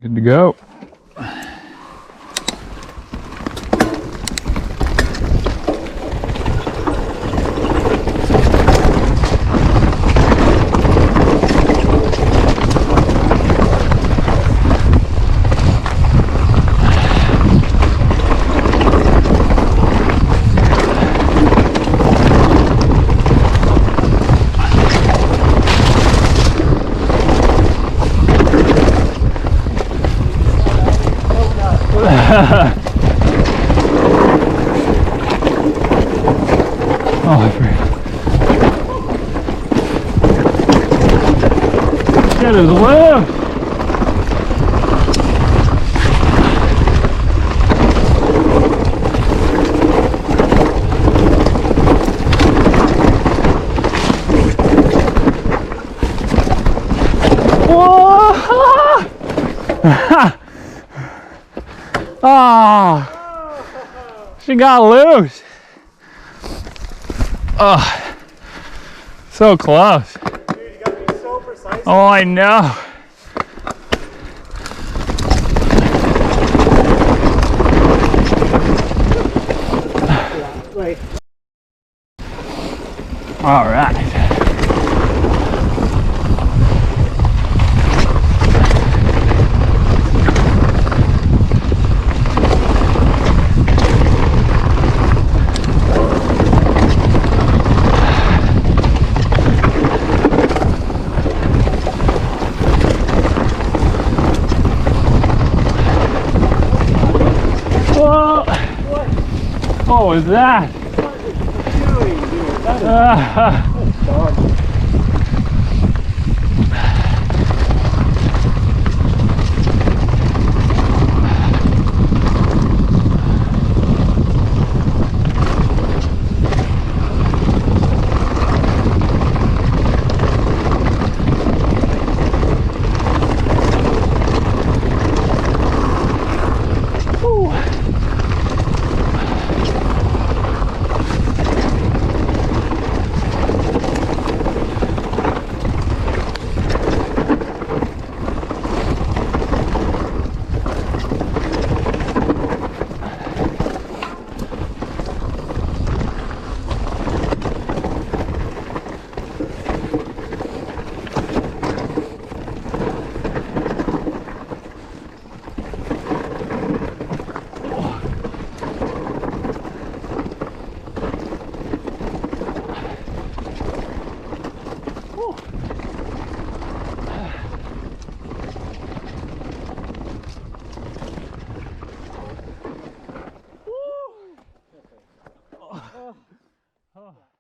Good to go. Oh, I forgot. Get his lift. Whoa! Ah! She got loose. Oh, so close. Dude, you got me so precise. Oh, I know. Wait. All right. Whoa! What was that? What are you doing, dude? That is dog. Oh.